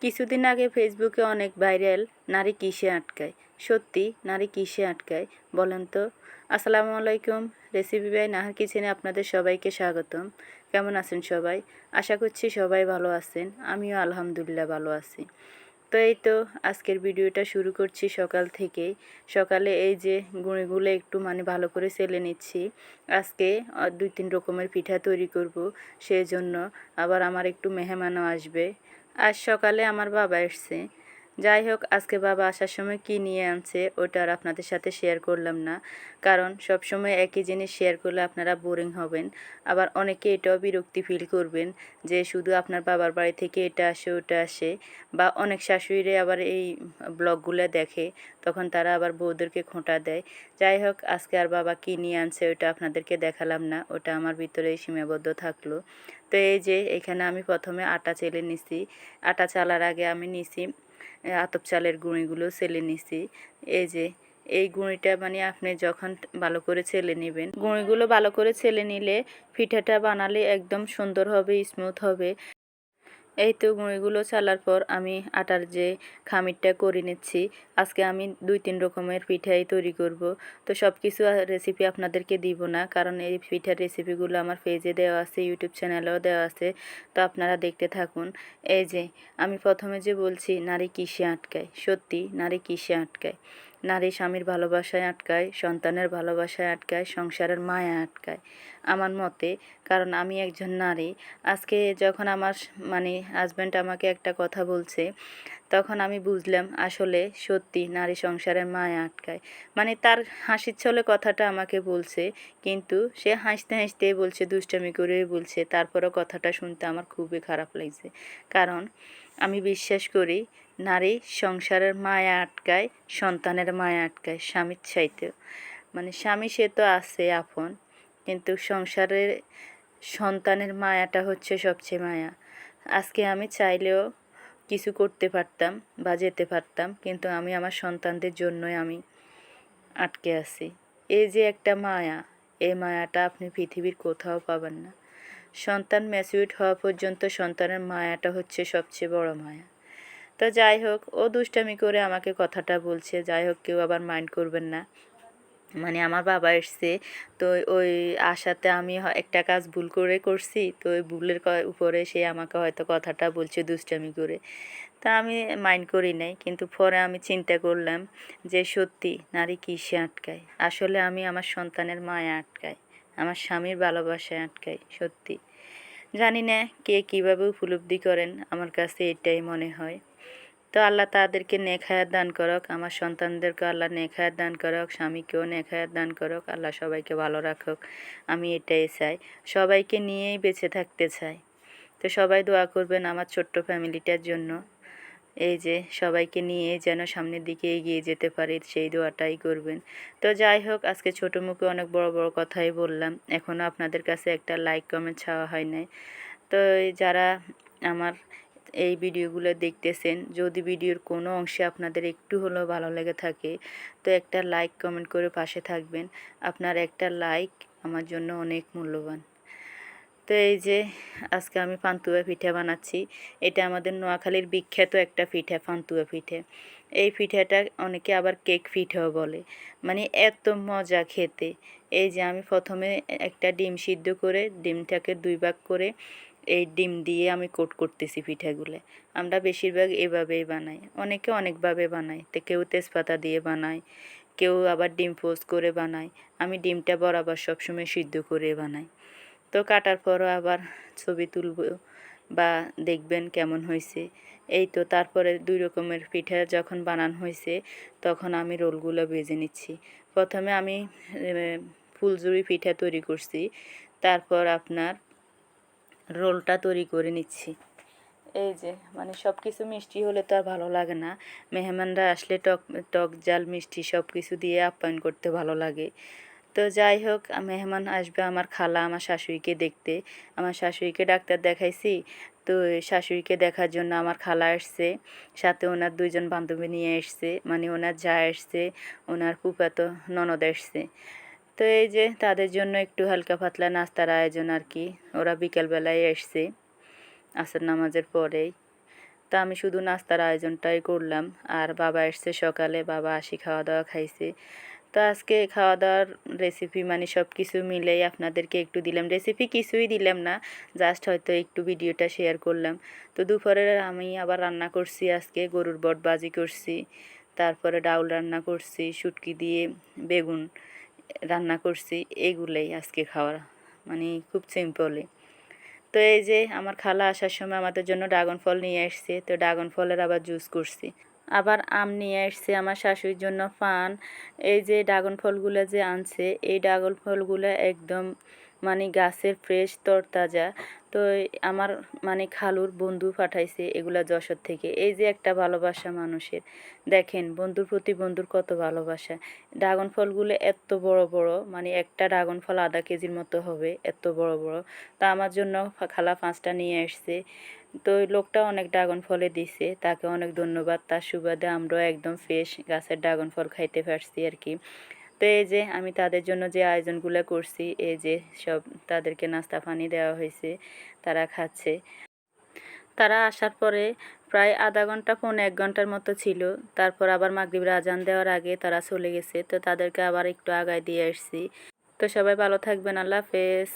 কিছুদিন আগে ফেসবুকে অনেক ভাইরাল নারী কিসে আটকায়। সত্যি নারী কিসে আটকায় বলেন তো? আসসালামু আলাইকুম। রেসিপি বাই নাহার কিচেনে আপনাদের সবাইকে স্বাগতম। কেমন আছেন সবাই? আশা করছি সবাই ভালো আছেন। আমিও আলহামদুলিল্লাহ ভালো আছি। তো এই তো আজকের ভিডিওটা শুরু করছি সকাল থেকেই। সকালে এই যে গুঁড়িগুলো একটু ভালো করে চেলে নিচ্ছি। আজকে 2-3 রকমের পিঠা তৈরি করব, সেই জন্য আবার আমার একটু মেহমানও আসবে। আজ সকালে আমার বাবা এসছে। যাই হোক, আজকে বাবা আসার সময় কি নিয়ে আনছে ওটা আর আপনাদের সাথে শেয়ার করলাম না, কারণ সব সময় একই জিনিস শেয়ার করলে আপনারা বোরিং হবেন। আবার অনেকে এটাও বিরক্তি ফিল করবেন যে শুধু আপনার বাবার বাড়ি থেকে এটা আসে ওটা আসে, বা অনেক শাশুড়িরে আবার এই ব্লগগুলো দেখে, তখন তারা আবার বউদেরকে খোঁটা দেয়। যাই হোক, আজকে আর বাবা কী নিয়ে আনছে ওটা আপনাদেরকে দেখালাম না, ওটা আমার ভিতরেই সীমাবদ্ধ থাকলো। তো এই যে এখানে আমি প্রথমে আটা চেলে নিছি। আটা চালার আগে আমি নিছি আতপ চালের গুঁড়িগুলো চেলে নিছি। এই যে এই গুঁড়িটা আপনি যখন ভালো করে ছেলে নেবেন, গুঁড়িগুলো ভালো করে ছেলে নিলে পিঠাটা বানালে একদম সুন্দর হবে, স্মুথ হবে। এই তো গুঁড়িগুলো চালার পর আমি আটার যে খামিরটা করে নিচ্ছি। আজকে আমি 2-3 রকমের পিঠাই তৈরি করব। তো সব কিছু রেসিপি আপনাদেরকে দিব না, কারণ এই পিঠার রেসিপিগুলো আমার পেজে দেওয়া আছে, ইউটিউব চ্যানেলেও দেওয়া আছে। তো আপনারা দেখতে থাকুন। এই যে আমি প্রথমে যে বলছি নারী কিসে আটকায়, সত্যি নারী কিসে আটকায়। নারী স্বামীর ভালোবাসায় আটকায়, সন্তানের ভালোবাসায় আটকায়, সংসারের মায়া আটকায় আমার মতে। কারণ আমি একজন নারী। আজকে যখন আমার হাজব্যান্ড আমাকে একটা কথা বলছে, তখন আমি বুঝলাম আসলে সত্যি নারী সংসারের মায়া আটকায়। তার হাসির ছলে কথাটা আমাকে বলছে, কিন্তু সে হাসতে হাসতে বলছে, দুষ্টামি করে বলছে, তারপরও কথাটা শুনতে আমার খুবই খারাপ লাগছে। কারণ আমি বিশ্বাস করি নারী সংসারের মায়া আটকায়, সন্তানের মায়া আটকায় স্বামীর চাইতেও। স্বামী সে তো আছে আপন, কিন্তু সংসারের সন্তানের মায়াটা হচ্ছে সবচেয়ে মায়া। আজকে আমি চাইলেও কিছু করতে পারতাম বা যেতে পারতাম, কিন্তু আমি আমার সন্তানদের জন্যই আমি আটকে আছি। এই যে একটা মায়া, এই মায়াটা আপনি পৃথিবীর কোথাও পাবেন না। সন্তান ম্যাচিউরড হওয়া পর্যন্ত সন্তানের মায়াটা হচ্ছে সবচেয়ে বড় মায়া। তো যাই হোক, ও দুষ্টামি করে আমাকে কথাটা বলছে। যাই হোক, কেউ আবার মাইন্ড করবেন না। আমার বাবা এসছে, তো ওই আশাতে আমি একটা কাজ ভুল করে করছি, তো ওই ভুলের উপরে সে আমাকে হয়তো কথাটা বলছে দুষ্টামি করে। তা আমি মাইন্ড করি নাই, কিন্তু পরে আমি চিন্তা করলাম যে সত্যি নারী কিসে আটকায়। আসলে আমি আমার সন্তানের মায়া আটকাই, আমার স্বামীর ভালোবাসায় আটকাই। সত্যি জানি না কে কীভাবে উপলব্ধি করেন, আমার কাছে এটাই মনে হয়। তো আল্লাহ তাদেরকে নেক হায়াত দান করক, আমার সন্তানদেরকে আল্লাহ নেক হায়াত দান করক, স্বামীকেও নেক হায়াত দান করক, আল্লাহ সবাইকে ভালো রাখুক। আমি এটাই চাই, সবাইকে নিয়েই বেঁচে থাকতে চাই। তো সবাই দোয়া করবেন আমার ছোট্ট ফ্যামিলিটার জন্য। এই যে সবাইকে নিয়ে যেন সামনের দিকে এগিয়ে যেতে পারি, সেই দোয়াটাই করবেন। তো যাই হোক, আজকে ছোটো মুখে অনেক বড় বড় কথাই বললাম। এখনও আপনাদের কাছে একটা লাইক কমেন্ট চাওয়া হয় নাই। তো যারা আমার এই ভিডিওগুলো দেখতেছেন, যদি ভিডিওর কোনো অংশে আপনাদের একটু হলেও ভালো লেগে থাকে, তো একটা লাইক কমেন্ট করে পাশে থাকবেন। আপনার একটা লাইক আমার জন্য অনেক মূল্যবান। তো এই যে আজকে আমি পান্তুয়া পিঠা বানাচ্ছি। এটা আমাদের নোয়াখালীর বিখ্যাত একটা পিঠা, পান্তুয়া পিঠে। এই পিঠাটা অনেকে আবার কেক পিঠাও বলে। এত মজা খেতে। এই যে আমি প্রথমে একটা ডিম সিদ্ধ করে ডিমটাকে 2 ভাগ করে এই ডিম দিয়ে আমি কোট করতেছি পিঠাগুলো। আমরা বেশিরভাগ এভাবেই বানাই, অনেকে অনেকভাবে বানায়। তো কেউ তেজপাতা দিয়ে বানায়, কেউ আবার ডিম পোস্ট করে বানায়। আমি ডিমটা বরাবর সবসময় সিদ্ধ করে বানাই। তো কাটার পরও আবার ছবি তুলব বা দেখবেন কেমন হয়েছে। এই তো তারপরে 2 রকমের পিঠা যখন বানানো হয়েছে, তখন আমি রোলগুলো ভেজে নিচ্ছি। প্রথমে আমি ফুলঝুরি পিঠা তৈরি করছি, তারপর আপনার রোলটা তৈরি করে নিচ্ছি। এই যে সব কিছু মিষ্টি হলে তো আর ভালো লাগে না। মেহমানরা আসলে টক টক ঝাল মিষ্টি সব কিছু দিয়ে আপ্যায়ন করতে ভালো লাগে। তো যাই হোক, মেহমান আসবে আমার খালা, আমার শাশুড়িকে দেখতে। আমার শাশুড়িকে ডাক্তার দেখাইছি, তো শাশুড়িকে দেখার জন্য আমার খালা আসছে, সাথে ওনার 2 জন বান্ধবী নিয়ে এসছে। ওনার যা এসছে, ওনার ফুফাতো ননদ এসছে। তো এই যে তাদের জন্য একটু হালকা পাতলা নাস্তার আয়োজন আর কি। ওরা বিকেলবেলায় এসছে আসর নামাজের পরেই। তা আমি শুধু নাস্তার আয়োজনটাই করলাম। আর বাবা এসছে সকালে, বাবা আসি খাওয়া দাওয়া খাইছে। তো আজকে খাওয়া দাওয়ার রেসিপি মানে সব কিছু মিলেই আপনাদেরকে একটু দিলাম। রেসিপি কিছুই দিলাম না, জাস্ট হয়তো একটু ভিডিওটা শেয়ার করলাম। তো দুপুরে আমি আবার রান্না করছি, আজকে গরুর বট ভাজি করছি, তারপরে ডাউল রান্না করছি, শুটকি দিয়ে বেগুন রান্না করছি। এগুলোই আজকে খাওয়া, মানে খুব সিম্পলি। তো এই যে আমার খালা আসার সময় আমাদের জন্য ড্রাগন ফল নিয়ে এসছে, তো ড্রাগন ফলের আবার জুস করছি। আবার আম নিয়ে এসছে আমার শাশুড়ির জন্য পান। এই যে ড্রাগন ফলগুলো যে আনছে, এই ড্রাগন ফলগুলো একদম মানে গাছের ফ্রেশ তরতাজা। তো আমার মানে খালুর বন্ধু পাঠাইছে এগুলা যশোর থেকে। এই যে একটা ভালোবাসা মানুষের, দেখেন বন্ধুর প্রতি বন্ধুর কত ভালোবাসা। ড্রাগন ফলগুলো এত বড় বড়, মানে একটা ড্রাগন ফল আধা কেজির মতো হবে, এত বড় বড়। তা আমার জন্য খালা 5টা নিয়ে আসছে। তো ওই লোকটা অনেক ড্রাগন ফলে দিছে, তাকে অনেক ধন্যবাদ। তার সুবাদে আমরাও একদম ফ্রেশ গাছের ড্রাগন ফল খাইতে পারছি আর কি। তো এই যে আমি তাদের জন্য যে আয়োজনগুলো করছি, এই যে সব তাদেরকে নাস্তা পানি দেওয়া হয়েছে, তারা খাচ্ছে। তারা আসার পরে প্রায় আধা ঘন্টা পৌনে 1 ঘন্টার মতো ছিল। তারপর আবার মাগরিবের আজান দেওয়ার আগে তারা চলে গেছে, তো তাদেরকে আবার একটু আগায় দিয়ে আসছি। তো সবাই ভালো থাকবেন, আল্লাহ হাফেজ।